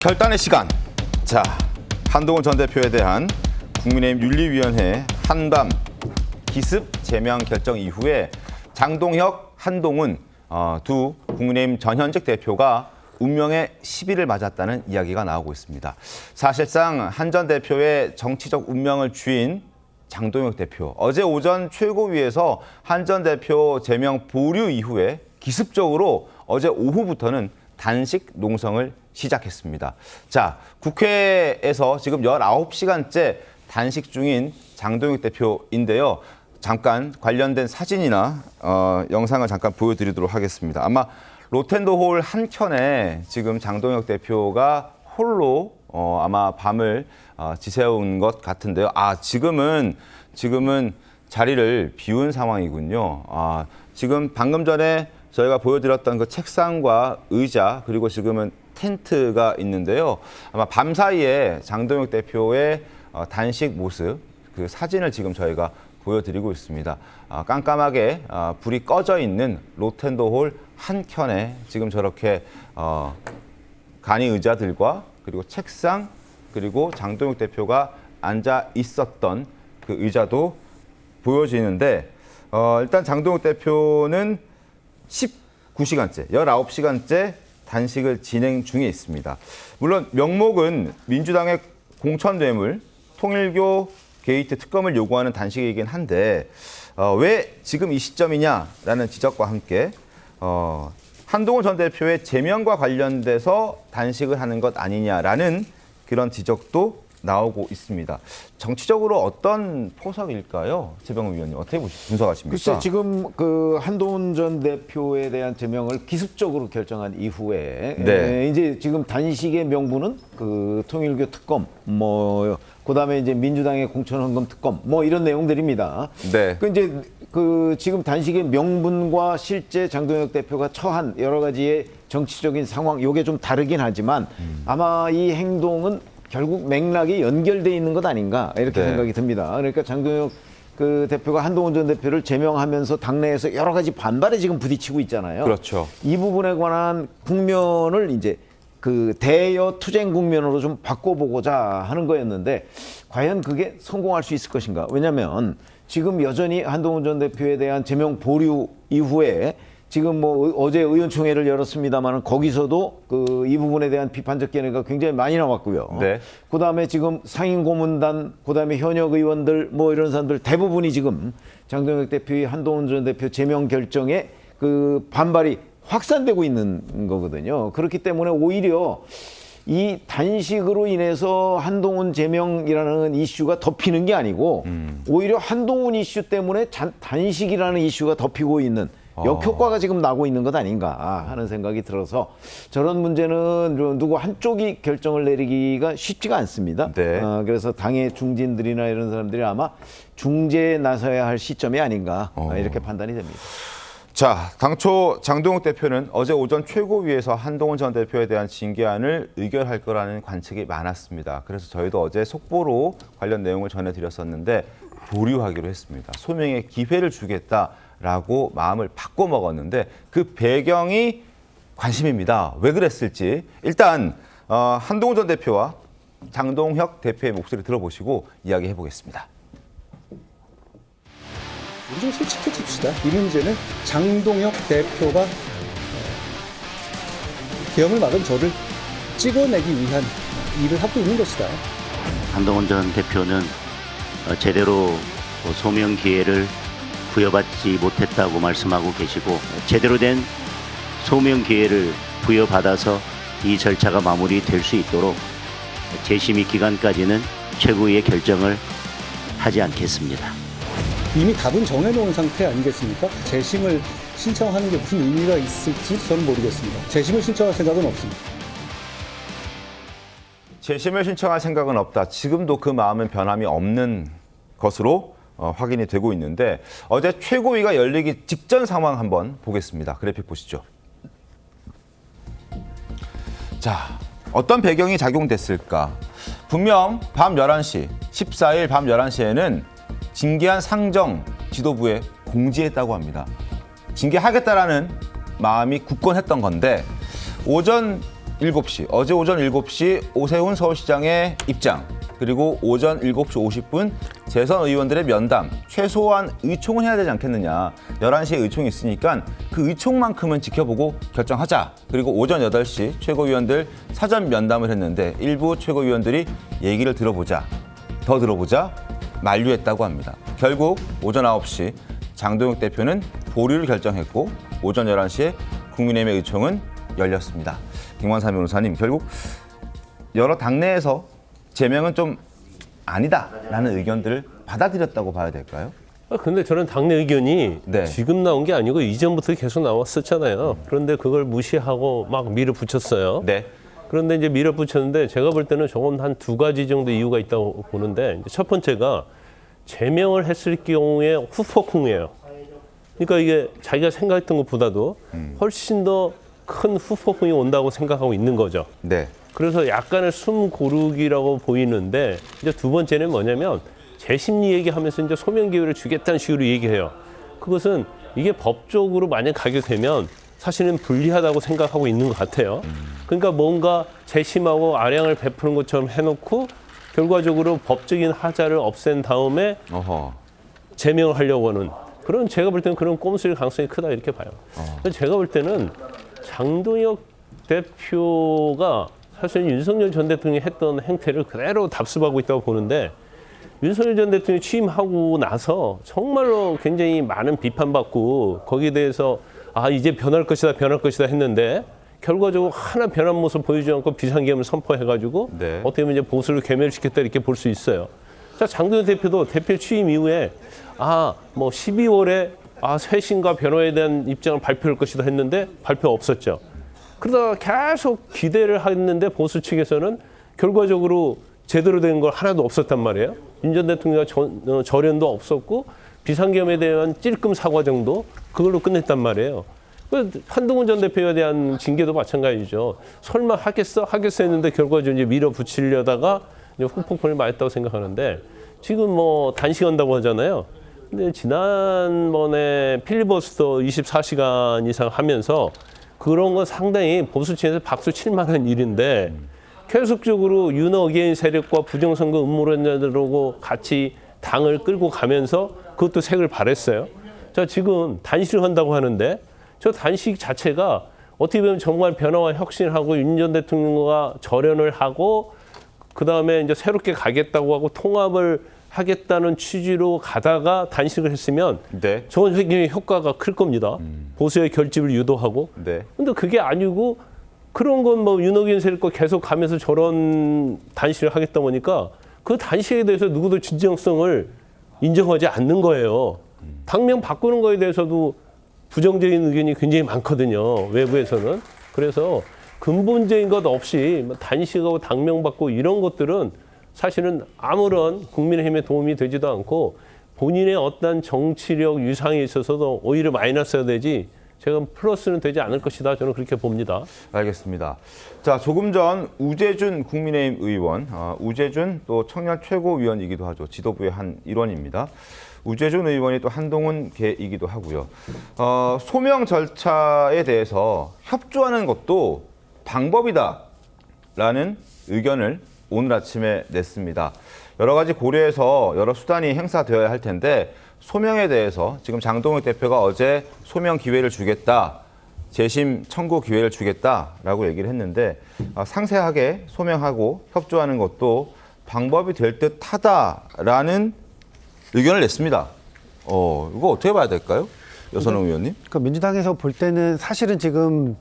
결단의 시간. 자, 한동훈 전 대표에 대한 국민의힘 윤리위원회 한밤 기습 제명 결정 이후에 장동혁, 한동훈 두 국민의힘 전현직 대표가 운명의 시비를 맞았다는 이야기가 나오고 있습니다. 사실상 한 전 대표의 정치적 운명을 쥐인 장동혁 대표, 어제 오전 최고위에서 한 전 대표 제명 보류 이후에 기습적으로 어제 오후부터는 단식 농성을 시작했습니다. 자, 국회에서 지금 19시간째 단식 중인 장동혁 대표인데요. 잠깐 관련된 사진이나 영상을 잠깐 보여드리도록 하겠습니다. 아마 로텐도홀 한켠에 지금 장동혁 대표가 홀로 아마 밤을 지새운 것 같은데요. 지금은 자리를 비운 상황이군요. 지금 방금 전에 저희가 보여드렸던 그 책상과 의자, 그리고 지금은 텐트가 있는데요. 아마 밤 사이에 장동혁 대표의 단식 모습, 그 사진을 지금 저희가 보여드리고 있습니다. 깜깜하게 불이 꺼져 있는 로텐도홀 한켠에 지금 저렇게 간이 의자들과 그리고 책상, 그리고 장동혁 대표가 앉아 있었던 그 의자도 보여지는데, 일단 장동혁 대표는 19시간째, 19시간째 단식을 진행 중에 있습니다. 물론 명목은 민주당의 공천뇌물, 통일교 게이트 특검을 요구하는 단식이긴 한데 왜 지금 이 시점이냐라는 지적과 함께 한동훈 전 대표의 제명과 관련돼서 단식을 하는 것 아니냐라는 그런 지적도 나오고 있습니다. 정치적으로 어떤 포석일까요? 최병훈 위원님, 어떻게 분석하십니까? 글쎄, 지금 그 한동훈 전 대표에 대한 제명을 기습적으로 결정한 이후에 이제 지금 단식의 명분은 그 통일교 특검, 그다음에 이제 민주당의 공천헌금 특검, 이런 내용들입니다. 네. 이제 그 지금 단식의 명분과 실제 장동혁 대표가 처한 여러 가지의 정치적인 상황, 요게 좀 다르긴 하지만 아마 이 행동은 결국 맥락이 연결돼 있는 것 아닌가, 이렇게 생각이 듭니다. 그러니까 장동혁 그 대표가 한동훈 전 대표를 제명하면서 당내에서 여러 가지 반발에 지금 부딪히고 있잖아요. 그렇죠. 이 부분에 관한 국면을 이제 그 대여 투쟁 국면으로 좀 바꿔보고자 하는 거였는데, 과연 그게 성공할 수 있을 것인가? 왜냐하면 지금 여전히 한동훈 전 대표에 대한 제명 보류 이후에 지금 어제 의원총회를 열었습니다만 거기서도 이 부분에 대한 비판적 견해가 굉장히 많이 나왔고요. 네. 그다음에 지금 상임고문단, 그다음에 현역 의원들 이런 사람들 대부분이 지금 장동혁 대표의 한동훈 전 대표 제명 결정에 그 반발이 확산되고 있는 거거든요. 그렇기 때문에 오히려 이 단식으로 인해서 한동훈 제명이라는 이슈가 덮이는 게 아니고 오히려 한동훈 이슈 때문에 단식이라는 이슈가 덮이고 있는 역효과가 지금 나고 있는 것 아닌가 하는 생각이 들어서, 저런 문제는 누구 한쪽이 결정을 내리기가 쉽지가 않습니다. 네. 그래서 당의 중진들이나 이런 사람들이 아마 중재에 나서야 할 시점이 아닌가, 이렇게 판단이 됩니다. 자, 당초 장동혁 대표는 어제 오전 최고위에서 한동훈 전 대표에 대한 징계안을 의결할 거라는 관측이 많았습니다. 그래서 저희도 어제 속보로 관련 내용을 전해드렸었는데 보류하기로 했습니다. 소명의 기회를 주겠다라고 마음을 바꿔 먹었는데 그 배경이 관심입니다. 왜 그랬을지 일단 한동훈 전 대표와 장동혁 대표의 목소리 들어보시고 이야기해 보겠습니다. 우리 좀 솔직해집시다. 이 문제는 장동혁 대표가 계엄을 막은 저를 찍어내기 위한 일을 하고 있는 것이다. 한동훈 전 대표는 제대로 소명 기회를 부여받지 못했다고 말씀하고 계시고, 제대로 된 소명 기회를 부여받아서 이 절차가 마무리될 수 있도록 재심의 기간까지는 최고위의 결정을 하지 않겠습니다. 이미 답은 정해놓은 상태 아니겠습니까? 재심을 신청하는 게 무슨 의미가 있을지 저는 모르겠습니다. 재심을 신청할 생각은 없습니다. 재심을 신청할 생각은 없다. 지금도 그 마음은 변함이 없는 것으로 확인이 되고 있는데, 어제 최고위가 열리기 직전 상황 한번 보겠습니다. 그래픽 보시죠. 자, 어떤 배경이 작용됐을까? 분명 밤 11시, 14일 밤 11시에는 징계안 상정 지도부에 공지했다고 합니다. 징계하겠다라는 마음이 굳건했던 건데, 오전 7시, 어제 오전 7시 오세훈 서울시장의 입장, 그리고 오전 7시 50분 재선 의원들의 면담, 최소한 의총은 해야 되지 않겠느냐. 11시에 의총이 있으니까 그 의총만큼은 지켜보고 결정하자. 그리고 오전 8시 최고위원들 사전 면담을 했는데 일부 최고위원들이 얘기를 들어보자, 더 들어보자 만류했다고 합니다. 결국 오전 9시 장동혁 대표는 보류를 결정했고 오전 11시에 국민의힘의 의총은 열렸습니다. 김관삼 변호사님, 결국 여러 당내에서 제명은 좀 아니다라는 의견들을 받아들였다고 봐야 될까요? 근데 저는 당내 의견이 네. 지금 나온 게 아니고 이전부터 계속 나왔었잖아요. 그런데 그걸 무시하고 막 밀어붙였어요. 네. 그런데 이제 밀어붙였는데 제가 볼 때는 저건 한 2가지 정도 이유가 있다고 보는데, 이제 첫 번째가 제명을 했을 경우에 후폭풍이에요. 그러니까 이게 자기가 생각했던 것보다도 훨씬 더 큰 후폭풍이 온다고 생각하고 있는 거죠. 네. 그래서 약간의 숨 고르기라고 보이는데, 이제 두 번째는 뭐냐면 재심리 얘기하면서 이제 소명 기회를 주겠다는 식으로 얘기해요. 그것은 이게 법적으로 만약 가게 되면 사실은 불리하다고 생각하고 있는 것 같아요. 그러니까 뭔가 재심하고 아량을 베푸는 것처럼 해놓고 결과적으로 법적인 하자를 없앤 다음에 어허. 제명을 하려고 하는 그런, 제가 볼 때는 그런 꼼수일 가능성이 크다 이렇게 봐요. 그래서 제가 볼 때는 장동혁 대표가 사실 윤석열 전 대통령이 했던 행태를 그대로 답습하고 있다고 보는데, 윤석열 전 대통령이 취임하고 나서 정말로 굉장히 많은 비판받고 거기에 대해서 이제 변할 것이다 했는데 결과적으로 하나 변한 모습 보이지 않고 비상계엄을 선포해가지고 네. 어떻게 보면 이제 보수를 괴멸시켰다 이렇게 볼 수 있어요. 자, 장동혁 대표도 대표 취임 이후에 12월에 쇄신과 변호에 대한 입장을 발표할 것이다 했는데 발표 없었죠. 그러다가 계속 기대를 했는데 보수 측에서는 결과적으로 제대로 된 걸 하나도 없었단 말이에요. 윤 전 대통령 절연도 없었고 비상계엄에 대한 찔끔 사과 정도 그걸로 끝냈단 말이에요. 한동훈 전 대표에 대한 징계도 마찬가지죠. 설마 하겠어 했는데 결과적으로 이제 밀어붙이려다가 이제 후폭풍을 맞았다고 생각하는데, 지금 단식한다고 하잖아요. 근데 지난번에 필리버스터 24시간 이상 하면서 그런 건 상당히 보수 측에서 박수 칠 만한 일인데, 계속적으로 윤어게인 세력과 부정선거 음모론자들하고 같이 당을 끌고 가면서 그것도 색을 발했어요. 자, 지금 단식을 한다고 하는데 저 단식 자체가 어떻게 보면 정말 변화와 혁신을 하고 윤 전 대통령과 절연을 하고 그다음에 이제 새롭게 가겠다고 하고 통합을 하겠다는 취지로 가다가 단식을 했으면 네. 저건 굉장히 효과가 클 겁니다. 보수의 결집을 유도하고. 네. 근데 그게 아니고 그런 건 윤호균 세력과 계속 가면서 저런 단식을 하겠다 보니까 그 단식에 대해서 누구도 진정성을 인정하지 않는 거예요. 당명 바꾸는 거에 대해서도 부정적인 의견이 굉장히 많거든요. 외부에서는. 그래서 근본적인 것 없이 단식하고 당명 바꾸고 이런 것들은 사실은 아무런 국민의힘에 도움이 되지도 않고 본인의 어떤 정치력 유상에 있어서도 오히려 마이너스가 되지 제가 플러스는 되지 않을 것이다. 저는 그렇게 봅니다. 알겠습니다. 자, 조금 전 우재준 국민의힘 의원, 우재준 또 청년 최고위원이기도 하죠. 지도부의 한 일원입니다. 우재준 의원이 또 한동훈 계이기도 하고요. 소명 절차에 대해서 협조하는 것도 방법이다라는 의견을 오늘 아침에 냈습니다. 여러 가지 고려해서 여러 수단이 행사되어야 할 텐데 소명에 대해서 지금 장동혁 대표가 어제 소명 기회를 주겠다, 재심 청구 기회를 주겠다라고 얘기를 했는데 상세하게 소명하고 협조하는 것도 방법이 될 듯하다라는 의견을 냈습니다. 이거 어떻게 봐야 될까요? 여선홍 의원님? 그러니까 민주당에서 볼 때는 사실은 지금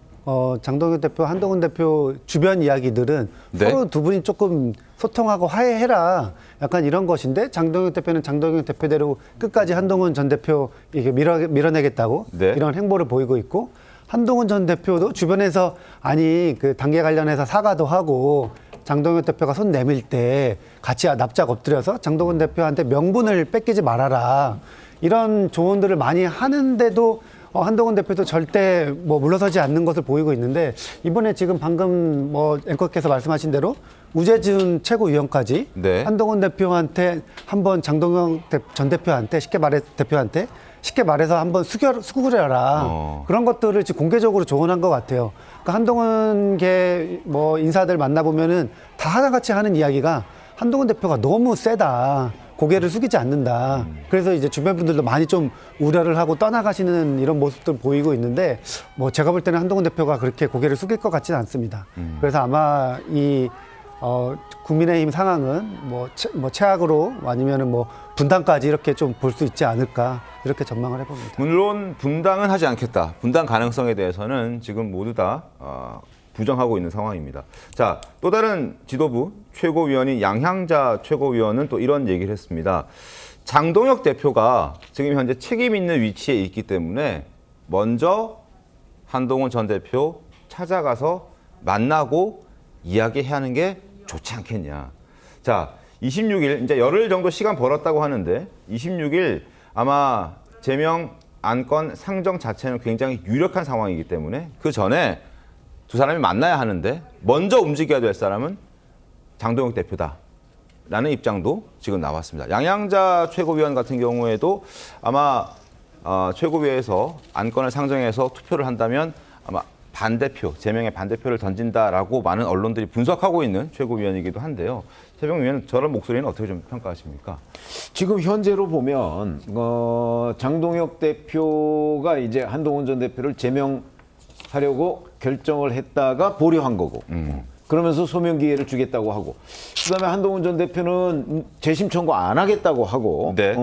장동혁 대표, 한동훈 대표 주변 이야기들은 네. 서로 두 분이 조금 소통하고 화해해라. 약간 이런 것인데 장동혁 대표는 장동혁 대표대로 끝까지 한동훈 전 대표 이게 밀어내겠다고 네. 이런 행보를 보이고 있고, 한동훈 전 대표도 주변에서 그 단계 관련해서 사과도 하고 장동혁 대표가 손 내밀 때 같이 납작 엎드려서 장동훈 대표한테 명분을 뺏기지 말아라. 이런 조언들을 많이 하는데도 한동훈 대표도 절대 물러서지 않는 것을 보이고 있는데, 이번에 지금 방금 앵커께서 말씀하신 대로 우재준 최고위원까지 네. 한동훈 대표한테 한번 장동혁 전 대표한테 쉽게 말해 대표한테 쉽게 말해서 한번 수그려라. 그런 것들을 지금 공개적으로 조언한 것 같아요. 그러니까 한동훈 뭐 인사들 만나보면은 다 하나같이 하는 이야기가 한동훈 대표가 너무 세다. 고개를 숙이지 않는다. 그래서 이제 주변 분들도 많이 좀 우려를 하고 떠나가시는 이런 모습들 보이고 있는데, 뭐 제가 볼 때는 한동훈 대표가 그렇게 고개를 숙일 것 같지는 않습니다. 그래서 아마 국민의힘 상황은 뭐 최악으로 아니면은 뭐 분당까지 이렇게 좀 볼 수 있지 않을까 이렇게 전망을 해봅니다. 물론 분당은 하지 않겠다. 분당 가능성에 대해서는 지금 모두 다 부정하고 있는 상황입니다. 자, 또 다른 지도부 최고위원인 양향자 최고위원은 또 이런 얘기를 했습니다. 장동혁 대표가 지금 현재 책임 있는 위치에 있기 때문에 먼저 한동훈 전 대표 찾아가서 만나고 이야기해야 하는 게 좋지 않겠냐. 자, 26일 이제 열흘 정도 시간 벌었다고 하는데 26일 아마 제명 안건 상정 자체는 굉장히 유력한 상황이기 때문에 그 전에 두 사람이 만나야 하는데 먼저 움직여야 될 사람은 장동혁 대표다라는 입장도 지금 나왔습니다. 양향자 최고위원 같은 경우에도 아마 최고위에서 안건을 상정해서 투표를 한다면 아마 반대표, 제명의 반대표를 던진다라고 많은 언론들이 분석하고 있는 최고위원이기도 한데요. 최병 위원 저런 목소리는 어떻게 좀 평가하십니까? 지금 현재로 보면 장동혁 대표가 이제 한동훈 전 대표를 제명하려고 결정을 했다가 보류한 거고 그러면서 소명 기회를 주겠다고 하고 그다음에 한동훈 전 대표는 재심 청구 안 하겠다고 하고 네.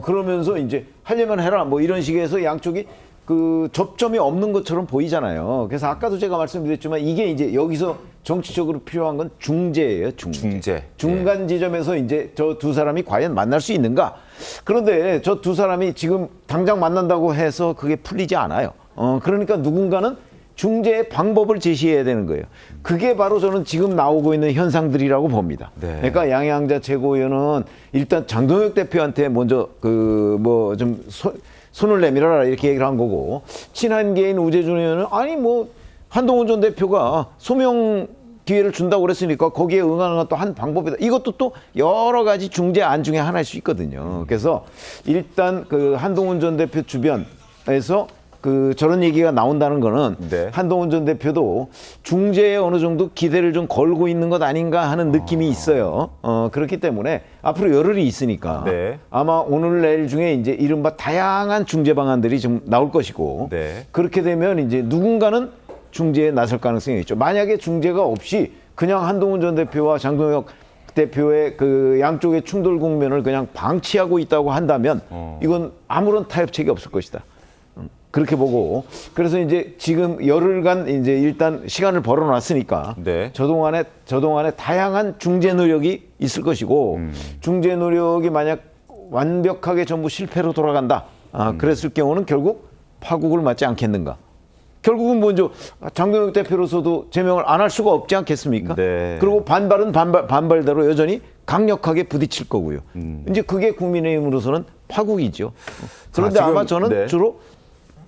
그러면서 이제 하려면 해라 뭐 이런 식에서 양쪽이 그 접점이 없는 것처럼 보이잖아요. 그래서 아까도 제가 말씀드렸지만 이게 이제 여기서 정치적으로 필요한 건 중재예요. 중재. 중간 지점에서 이제 저 두 사람이 과연 만날 수 있는가? 그런데 저 두 사람이 지금 당장 만난다고 해서 그게 풀리지 않아요. 그러니까 누군가는 중재의 방법을 제시해야 되는 거예요. 그게 바로 저는 지금 나오고 있는 현상들이라고 봅니다. 네. 그러니까 양향자 최고위원은 일단 장동혁 대표한테 먼저 그 뭐 좀 손을 내밀어라 이렇게 얘기를 한 거고 친한계인 우재준 의원은 아니 뭐 한동훈 전 대표가 소명 기회를 준다고 그랬으니까 거기에 응하는 건 또 한 방법이다. 이것도 또 여러 가지 중재 안 중에 하나일 수 있거든요. 그래서 일단 그 한동훈 전 대표 주변에서 그 저런 얘기가 나온다는 거는 네. 한동훈 전 대표도 중재에 어느 정도 기대를 좀 걸고 있는 것 아닌가 하는 느낌이 있어요. 그렇기 때문에 앞으로 열흘이 있으니까 네. 아마 오늘 내일 중에 이제 이른바 다양한 중재 방안들이 좀 나올 것이고 네. 그렇게 되면 이제 누군가는 중재에 나설 가능성이 있죠. 만약에 중재가 없이 그냥 한동훈 전 대표와 장동혁 대표의 그 양쪽의 충돌 국면을 그냥 방치하고 있다고 한다면 이건 아무런 타협책이 없을 것이다. 그렇게 보고 그래서 이제 지금 열흘간 이제 일단 시간을 벌어놨으니까 네. 저동안에 다양한 중재 노력이 있을 것이고 중재 노력이 만약 완벽하게 전부 실패로 돌아간다. 그랬을 경우는 결국 파국을 맞지 않겠는가. 결국은 먼저 장동혁 대표로서도 제명을 안 할 수가 없지 않겠습니까? 네. 그리고 반발은 반발대로 여전히 강력하게 부딪힐 거고요. 이제 그게 국민의힘으로서는 파국이죠. 그런데 지금, 아마 저는 네. 주로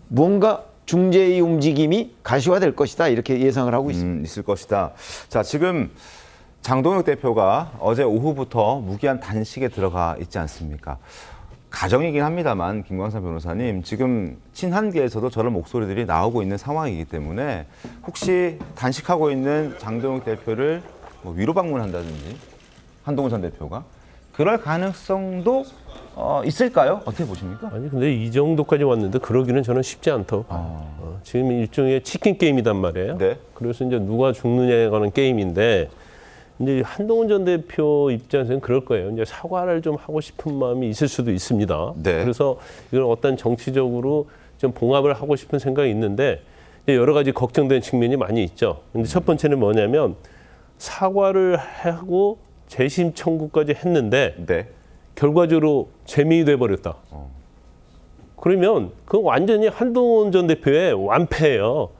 뭔가 중재의 움직임이 가시화될 것이다 이렇게 예상을 하고 있습니다. 있을 것이다. 자, 지금 장동혁 대표가 어제 오후부터 무기한 단식에 들어가 있지 않습니까? 가정이긴 합니다만 김광삼 변호사님 지금 친한계에서도 저런 목소리들이 나오고 있는 상황이기 때문에 혹시 단식하고 있는 장동혁 대표를 뭐 위로 방문한다든지 한동훈 전 대표가 그럴 가능성도 있을까요? 어떻게 보십니까? 아니 근데 이 정도까지 왔는데 그러기는 저는 쉽지 않다고 봐요. 지금 일종의 치킨 게임이단 말이에요. 네. 그래서 이제 누가 죽느냐에 관한 게임인데 이제 한동훈 전 대표 입장에서는 그럴 거예요. 이제 사과를 좀 하고 싶은 마음이 있을 수도 있습니다. 네. 그래서 이걸 어떤 정치적으로 좀 봉합을 하고 싶은 생각이 있는데 이제 여러 가지 걱정되는 측면이 많이 있죠. 근데 첫 번째는 뭐냐면 사과를 하고 재심 청구까지 했는데 네. 결과적으로 제명이 돼버렸다. 그러면 그건 완전히 한동훈 전 대표의 완패예요.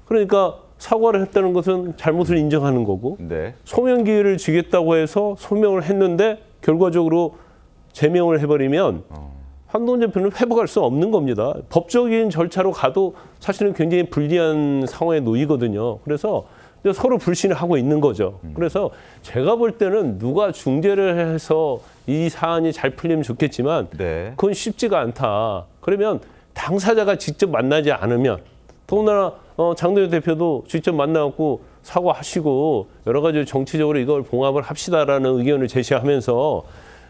그러니까 사과를 했다는 것은 잘못을 인정하는 거고 네. 소명 기회를 주겠다고 해서 소명을 했는데 결과적으로 제명을 해버리면 한동훈 대표는 회복할 수 없는 겁니다. 법적인 절차로 가도 사실은 굉장히 불리한 상황에 놓이거든요. 그래서 서로 불신을 하고 있는 거죠. 그래서 제가 볼 때는 누가 중재를 해서 이 사안이 잘 풀리면 좋겠지만 네. 그건 쉽지가 않다. 그러면 당사자가 직접 만나지 않으면 더군다나 장동혁 대표도 직접 만나갖고 사과하시고 여러 가지 정치적으로 이걸 봉합을 합시다라는 의견을 제시하면서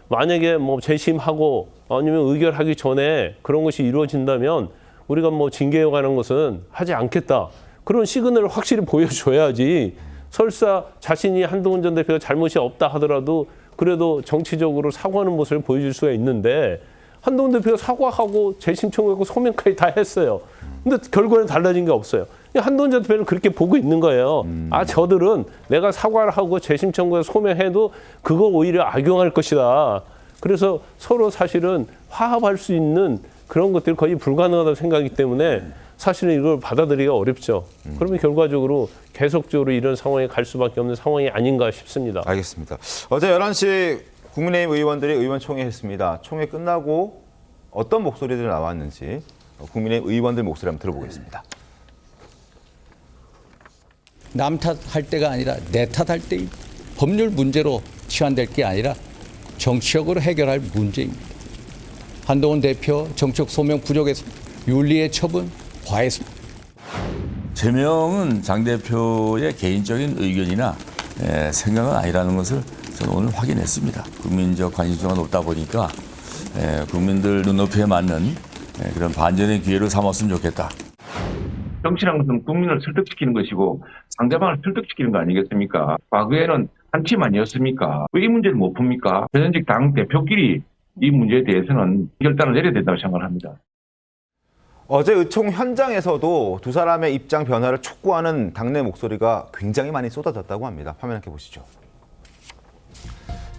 만약에 뭐 재심하고 아니면 의결하기 전에 그런 것이 이루어진다면 우리가 뭐 징계에 관한 것은 하지 않겠다. 그런 시그널을 확실히 보여줘야지 설사 자신이 한동훈 전 대표가 잘못이 없다 하더라도 그래도 정치적으로 사과하는 모습을 보여줄 수가 있는데 한동훈 대표가 사과하고 재심 청구하고 소명까지 다 했어요. 근데 결과는 달라진 게 없어요. 한동훈 전 대표는 그렇게 보고 있는 거예요. 아, 저들은 내가 사과를 하고 재심 청구해서 소명해도 그거 오히려 악용할 것이다. 그래서 서로 사실은 화합할 수 있는 그런 것들이 거의 불가능하다고 생각하기 때문에 사실은 이걸 받아들이기가 어렵죠. 그러면 결과적으로 계속적으로 이런 상황에 갈 수밖에 없는 상황이 아닌가 싶습니다. 알겠습니다. 어제 11시 국민의힘 의원들이 의원총회 했습니다. 총회 끝나고 어떤 목소리들이 나왔는지 국민의힘 의원들 목소리 한번 들어보겠습니다. 남 탓할 때가 아니라 내 탓할 때 법률 문제로 치환될 게 아니라 정치적으로 해결할 문제입니다. 한동훈 대표 정책 소명 부족에서 윤리의 처분 과했습니다. 제명은 장 대표의 개인적인 의견이나 생각은 아니라는 것을 저는 오늘 확인했습니다. 국민적 관심도가 높다 보니까 국민들 눈높이에 맞는 그런 반전의 기회를 삼았으면 좋겠다. 정치라는 것은 국민을 설득시키는 것이고 상대방을 설득시키는 거 아니겠습니까? 과거에는 한 팀 아니었습니까? 왜 이 문제를 못 풉니까? 전현직 당 대표끼리 이 문제에 대해서는 결단을 내려야 된다고 생각을 합니다. 어제 의총 현장에서도 두 사람의 입장 변화를 촉구하는 당내 목소리가 굉장히 많이 쏟아졌다고 합니다. 화면 함께 보시죠.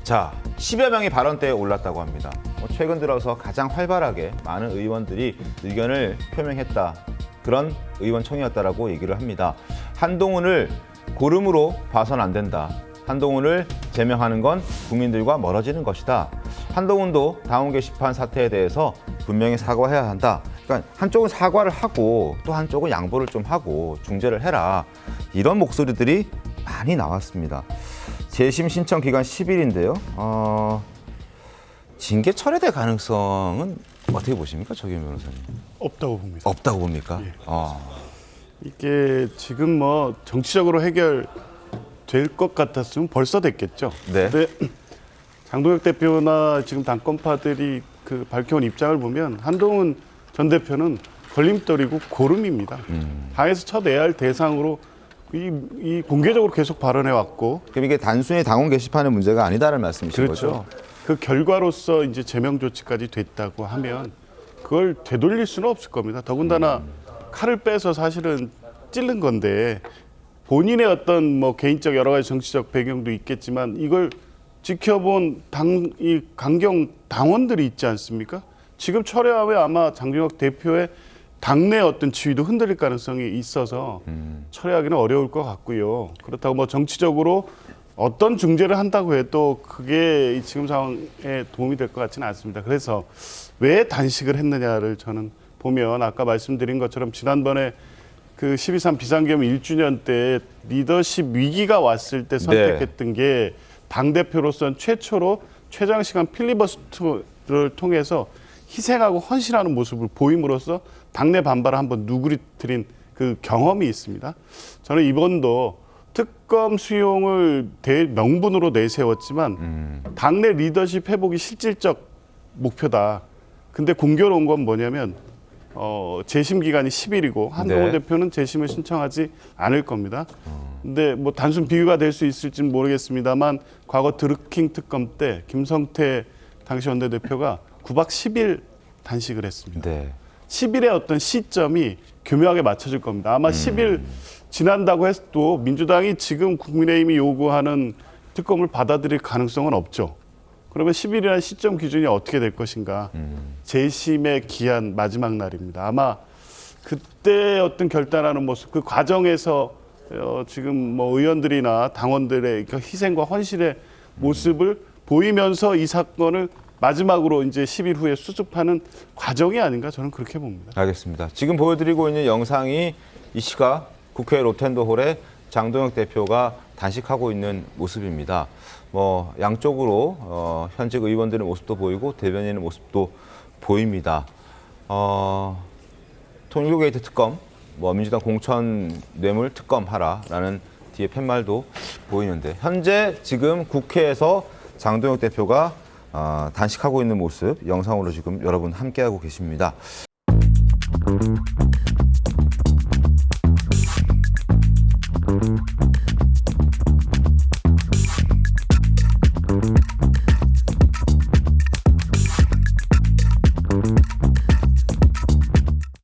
자, 10여 명이 발언대에 올랐다고 합니다. 최근 들어서 가장 활발하게 많은 의원들이 의견을 표명했다. 그런 의원총회였다라고 얘기를 합니다. 한동훈을 고름으로 봐선 안 된다. 한동훈을 제명하는 건 국민들과 멀어지는 것이다. 한동훈도 당원 게시판 사태에 대해서 분명히 사과해야 한다. 그러니까 한쪽은 사과를 하고 또 한쪽은 양보를 좀 하고 중재를 해라. 이런 목소리들이 많이 나왔습니다. 재심 신청 기간 10일인데요. 징계 철회될 가능성은 어떻게 보십니까, 정의연 변호사님? 없다고 봅니다. 없다고 봅니까? 예. 아. 이게 지금 뭐 정치적으로 해결될 것 같았으면 벌써 됐겠죠. 네. 근데 장동혁 대표나 지금 당권파들이 그 밝혀온 입장을 보면 한동훈 전 대표는 걸림돌이고 고름입니다. 당에서 쳐내야 할 대상으로 이 공개적으로 계속 발언해 왔고. 그럼 이게 단순히 당원 게시판의 문제가 아니다라는 말씀이신 그렇죠. 거죠? 그 결과로서 이제 제명 조치까지 됐다고 하면 그걸 되돌릴 수는 없을 겁니다. 더군다나 칼을 빼서 사실은 찔른 건데 본인의 어떤 뭐 개인적 여러 가지 정치적 배경도 있겠지만 이걸 지켜본 이 강경 당원들이 있지 않습니까? 지금 철회하면 아마 장동혁 대표의 당내 어떤 지위도 흔들릴 가능성이 있어서 철회하기는 어려울 것 같고요. 그렇다고 뭐 정치적으로 어떤 중재를 한다고 해도 그게 지금 상황에 도움이 될 것 같지는 않습니다. 그래서 왜 단식을 했느냐를 저는 보면 아까 말씀드린 것처럼 지난번에 그 12.3 비상계엄 1주년 때 리더십 위기가 왔을 때 선택했던 게 당대표로서는 최초로 최장시간 필리버스터를 통해서 희생하고 헌신하는 모습을 보임으로써 당내 반발을 한번 누그러뜨린 그 경험이 있습니다. 저는 이번도 특검 수용을 대명분으로 내세웠지만 당내 리더십 회복이 실질적 목표다. 근데 공교로운 건 뭐냐면 재심 기간이 10일이고 한동훈 대표는 재심을 신청하지 않을 겁니다. 근데 뭐 단순 비유가 될 수 있을지는 모르겠습니다만 과거 드루킹 특검 때 김성태 당시 원내대표가 9박 10일 단식을 했습니다. 10일의 어떤 시점이 교묘하게 맞춰질 겁니다. 아마 10일 지난다고 해도 민주당이 지금 국민의힘이 요구하는 특검을 받아들일 가능성은 없죠. 그러면 10일이라는 시점 기준이 어떻게 될 것인가. 재심의 기한 마지막 날입니다. 아마 그때 어떤 결단하는 모습, 그 과정에서 지금 뭐 의원들이나 당원들의 그 희생과 헌신의 모습을 보이면서 이 사건을 마지막으로 이제 10일 후에 수습하는 과정이 아닌가 저는 그렇게 봅니다. 알겠습니다. 지금 보여드리고 있는 영상이 이 시각 국회 로텐더홀의 장동혁 대표가 단식하고 있는 모습입니다. 뭐 양쪽으로 현직 의원들의 모습도 보이고 대변인의 모습도 보입니다. 통일교게이트 특검, 뭐 민주당 공천 뇌물 특검 하라라는 뒤에 팻말도 보이는데 현재 지금 국회에서 장동혁 대표가 단식하고 있는 모습 영상으로 지금 여러분 함께하고 계십니다.